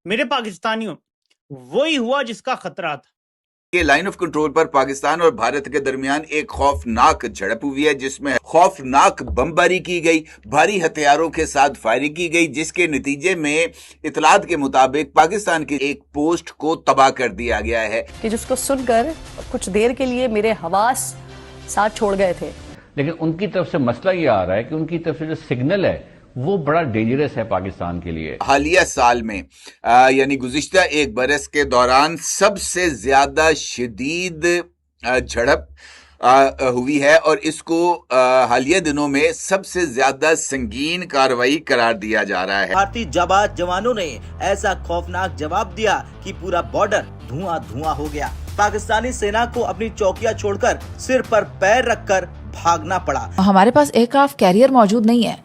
मेरे पाकिस्तानियों, वही हुआ जिसका खतरा था। के लाइन ऑफ कंट्रोल पर पाकिस्तान और भारत के दरमियान एक खौफनाक झड़प हुई है, जिसमें खौफनाक बमबारी की गई, भारी हथियारों के साथ फायरिंग की गई, जिसके नतीजे में इतलात के मुताबिक पाकिस्तान की एक पोस्ट को तबाह कर दिया गया है कि जिसको सुनकर कुछ देर के लिए मेरे हवास साथ छोड़ गए थे। लेकिन उनकी तरफ से मसला ये आ रहा है कि उनकी तरफ से जो सिग्नल है वो बड़ा डेंजरस है पाकिस्तान के लिए। हालिया साल में यानी गुज़िश्ता एक बरस के दौरान सबसे ज्यादा शदीद झड़प हुई है और इसको हालिया दिनों में सबसे ज्यादा संगीन कार्रवाई करार दिया जा रहा है। भारतीय जाबाज जवानों ने ऐसा खौफनाक जवाब दिया कि पूरा बॉर्डर धुआं धुआं हो गया। पाकिस्तानी सेना को अपनी चौकियां छोड़कर सिर पर पैर रखकर भागना पड़ा। हमारे पास एयरक्राफ्ट कैरियर मौजूद नहीं है,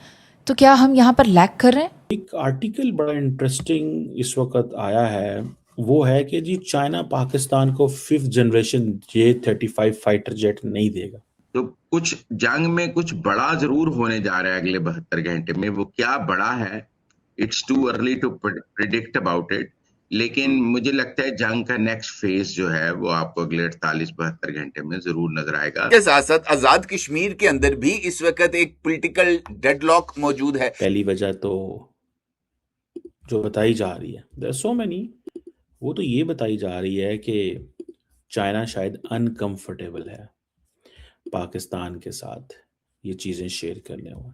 तो क्या हम यहाँ पर लैग कर रहे हैं? एक आर्टिकल बड़ा इंटरेस्टिंग इस वक्त आया है, वो है कि जी चाइना पाकिस्तान को 5th generation J-35 fighter jet नहीं देगा। तो कुछ जंग में कुछ बड़ा जरूर होने जा रहा है अगले 72 घंटे में। वो क्या बड़ा है, it's too early to predict about it, लेकिन मुझे लगता है जंग का नेक्स्ट फेज जो है वो आपको अगले 48-72 घंटे में जरूर नजर आएगा। इसके साथ साथ आजाद कश्मीर के अंदर भी इस वक्त एक पॉलिटिकल डेडलॉक मौजूद है। पहली वजह तो जो बताई जा रही है, देयर सो मेनी, वो तो ये बताई जा रही है कि चाइना शायद अनकंफर्टेबल है पाकिस्तान के साथ ये चीजें शेयर करने हुए।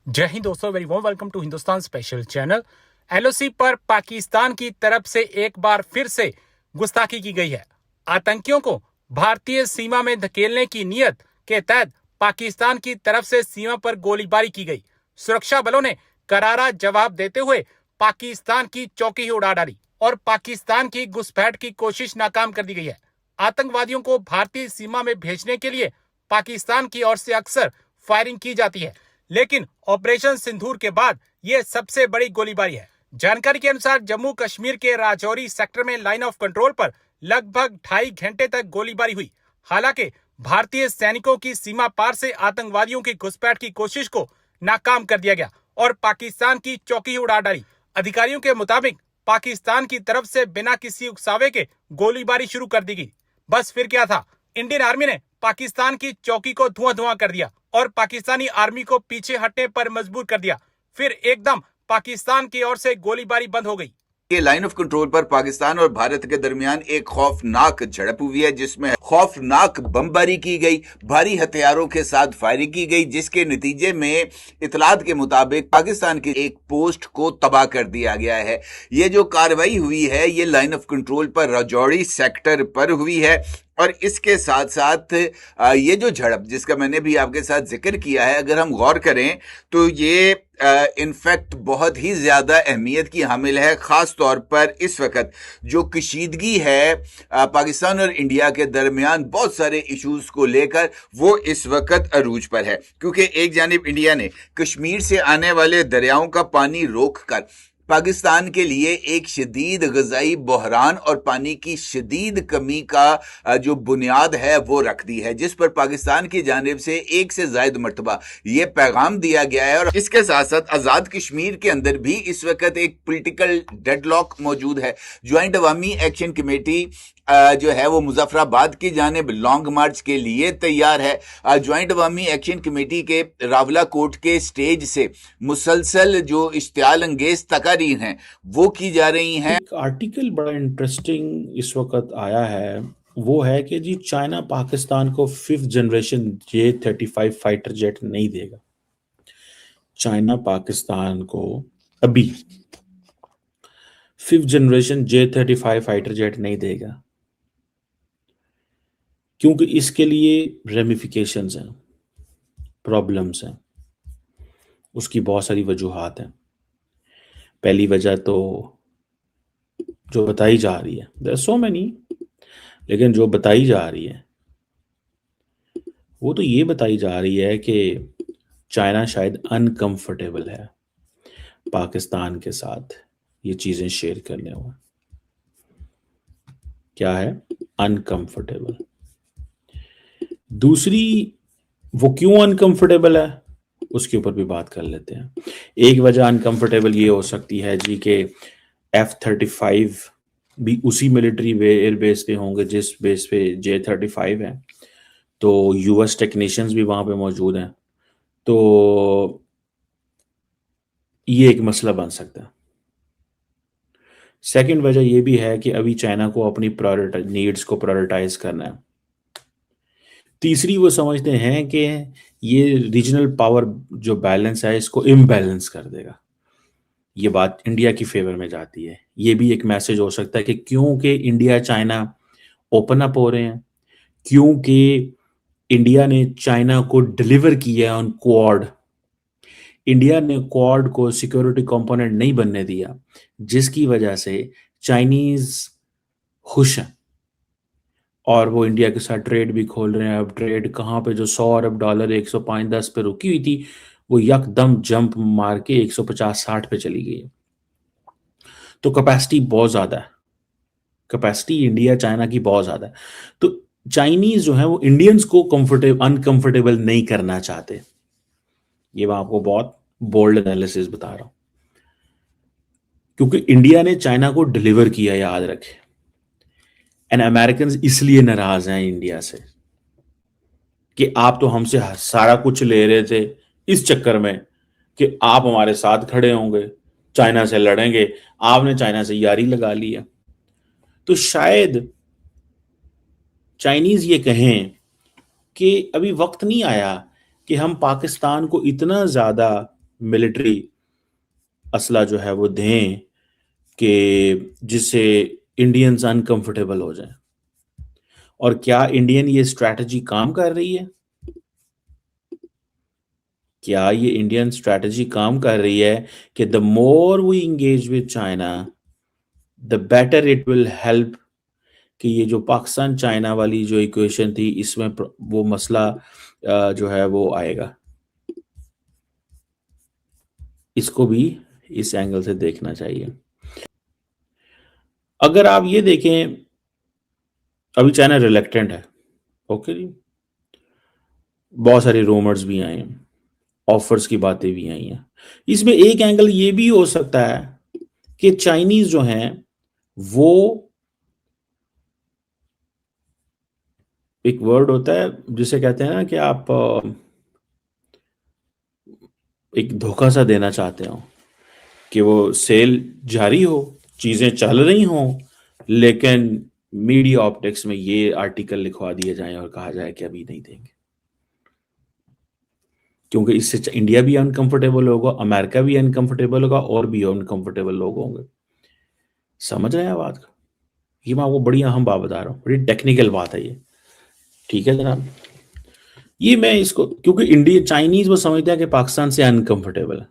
जय हिंद दोस्तों, very warm welcome to Hindustan special channel. LOC पर पाकिस्तान की तरफ से एक बार फिर से गुस्ताखी की गई है। आतंकियों को भारतीय सीमा में धकेलने की नीयत के तहत पाकिस्तान की तरफ से सीमा पर गोलीबारी की गई। सुरक्षा बलों ने करारा जवाब देते हुए पाकिस्तान की चौकी ही उड़ा डाली और पाकिस्तान की घुसपैठ की कोशिश नाकाम कर दी गई है। आतंकवादियों को भारतीय सीमा में भेजने के लिए पाकिस्तान की ओर से अक्सर फायरिंग की जाती है, लेकिन ऑपरेशन सिंदूर के बाद यह सबसे बड़ी गोलीबारी है। जानकारी के अनुसार जम्मू कश्मीर के राजौरी सेक्टर में लाइन ऑफ कंट्रोल पर लगभग 2.5 घंटे तक गोलीबारी हुई। हालांकि भारतीय सैनिकों की सीमा पार से आतंकवादियों की घुसपैठ की कोशिश को नाकाम कर दिया गया और पाकिस्तान की चौकी उड़ा डाली। अधिकारियों के मुताबिक पाकिस्तान की तरफ से बिना किसी उकसावे के गोलीबारी शुरू कर दी गई। बस फिर क्या था, इंडियन आर्मी ने पाकिस्तान की चौकी को धुआं धुआं कर दिया और पाकिस्तानी आर्मी को पीछे हटने पर मजबूर कर दिया। फिर एकदम पाकिस्तान की ओर से गोलीबारी बंद हो गई। के लाइन ऑफ कंट्रोल पर पाकिस्तान और भारत के दरमियान एक खौफनाक झड़प हुई है, जिसमें खौफनाक बमबारी की गई, भारी हथियारों के साथ फायरिंग की गई, जिसके नतीजे में इतलात के मुताबिक पाकिस्तान की एक पोस्ट को तबाह कर दिया गया है। ये जो कार्रवाई हुई है ये लाइन ऑफ कंट्रोल पर राजौरी सेक्टर पर हुई है और इसके साथ साथ ये जो झड़प जिसका मैंने भी आपके साथ जिक्र किया है, अगर हम गौर करें तो ये इनफैक्ट बहुत ही ज्यादा अहमियत की हामिल है। खास तौर पर इस वक्त जो कशीदगी है पाकिस्तान और इंडिया के दरमियान बहुत सारे इश्यूज को लेकर, वो इस वक्त अरूज पर है, क्योंकि एक जानिब इंडिया ने कश्मीर से आने वाले दरियाओं का पानी रोककर पाकिस्तान के लिए एक शदीद ग़ज़ाई बहरान और पानी की शदीद कमी का जो बुनियाद है वो रख दी है, जिस पर पाकिस्तान की जानिब से एक से ज़ायद मरतबा ये पैगाम दिया गया है। और इसके साथ साथ आज़ाद कश्मीर के अंदर भी इस वक्त एक पॉलिटिकल डेडलॉक मौजूद है। ज्वाइंट अवामी एक्शन कमेटी जो है वो मुजफ्फराबाद की जानिब लॉन्ग मार्च के लिए तैयार है। ज्वाइंट अवामी एक्शन कमेटी के रावला कोर्ट के स्टेज से मुसलसल जो इश्तियाल अंगेज तकारीर हैं वो की जा रही हैं। एक आर्टिकल बड़ा इंटरेस्टिंग इस वक्त आया है, वो है कि जी चाइना पाकिस्तान को 5th generation J-35 fighter jet नहीं देगा। चाइना पाकिस्तान को अभी 5th generation J-35 fighter jet नहीं देगा, क्योंकि इसके लिए रेमिफिकेशंस हैं, प्रॉब्लम्स हैं, उसकी बहुत सारी वजूहात हैं। पहली वजह तो जो बताई जा रही है, देयर सो मेनी, लेकिन जो बताई जा रही है वो तो ये बताई जा रही है कि चाइना शायद अनकंफर्टेबल है पाकिस्तान के साथ ये चीजें शेयर करने हुए। क्या है अनकंफर्टेबल? दूसरी, वो क्यों अनकंफर्टेबल है उसके ऊपर भी बात कर लेते हैं। एक वजह अनकंफर्टेबल ये हो सकती है जी कि F-35 भी उसी मिलिट्री एयर बेस पे होंगे जिस बेस पे J-35 है, तो यूएस टेक्नीशियंस भी वहां पे मौजूद हैं। तो ये एक मसला बन सकता है। सेकंड वजह ये भी है कि अभी चाइना को अपनी नीड्स को प्रायोरिटाइज करना है। तीसरी, वो समझते हैं कि ये रीजनल पावर जो बैलेंस है इसको इम्बैलेंस कर देगा। ये बात इंडिया की फेवर में जाती है। ये भी एक मैसेज हो सकता है कि क्योंकि इंडिया चाइना ओपन अप हो रहे हैं, क्योंकि इंडिया ने चाइना को डिलीवर किया ऑन क्वाड, इंडिया ने क्वाड को सिक्योरिटी कंपोनेंट नहीं बनने दिया, जिसकी वजह से चाइनीज खुश हैं और वो इंडिया के साथ ट्रेड भी खोल रहे हैं। अब ट्रेड कहाँ पे, जो $100 अरब 105-10 पे रुकी हुई थी, वो यकदम जंप मार के 150-60 पे चली गई है। तो कैपेसिटी बहुत ज्यादा है, कैपेसिटी इंडिया चाइना की बहुत ज्यादा है। तो चाइनीज जो है वो इंडियंस को अनकंफर्टेबल नहीं करना चाहते। ये मैं आपको बहुत बोल्ड एनालिसिस बता रहा हूं, क्योंकि इंडिया ने चाइना को डिलीवर किया, याद रखें। एंड अमेरिकन इसलिए नाराज हैं इंडिया से कि आप तो हमसे सारा कुछ ले रहे थे इस चक्कर में कि आप हमारे साथ खड़े होंगे, चाइना से लड़ेंगे, आपने चाइना से यारी लगा ली है। तो शायद चाइनीज ये कहें कि अभी वक्त नहीं आया कि हम पाकिस्तान को इतना ज्यादा मिलिट्री असला जो है वो दें कि जिससे इंडियंस अनकंफर्टेबल हो जाएं। और क्या इंडियन ये स्ट्रैटेजी काम कर रही है? क्या ये इंडियन स्ट्रैटेजी काम कर रही है कि the more we engage with China the better it will help, कि ये जो पाकिस्तान चाइना वाली जो इक्वेशन थी इसमें वो मसला जो है वो आएगा। इसको भी इस एंगल से देखना चाहिए। अगर आप ये देखें, अभी चाइना रिलेक्टेंट है, ओके जी, बहुत सारे रूमर्स भी आए हैं, ऑफर्स की बातें भी आई हैं। इसमें एक एंगल ये भी हो सकता है कि चाइनीज जो हैं वो, एक वर्ड होता है जिसे कहते हैं ना कि आप एक धोखा सा देना चाहते हो कि वो सेल जारी हो, चीजें चल रही हों, लेकिन मीडिया ऑप्टिक्स में ये आर्टिकल लिखवा दिए जाएं और कहा जाए कि अभी नहीं देंगे, क्योंकि इससे इंडिया भी अनकंफर्टेबल होगा, अमेरिका भी अनकंफर्टेबल होगा और भी अनकंफर्टेबल लोग होंगे। समझ रहे हैं बात का? ये मैं आपको बड़ी अहम बात बता रहा हूँ, बड़ी टेक्निकल बात है ये, ठीक है जनाब। ये मैं इसको, क्योंकि इंडिया चाइनीज वो समझते हैं कि पाकिस्तान से अनकंफर्टेबल है,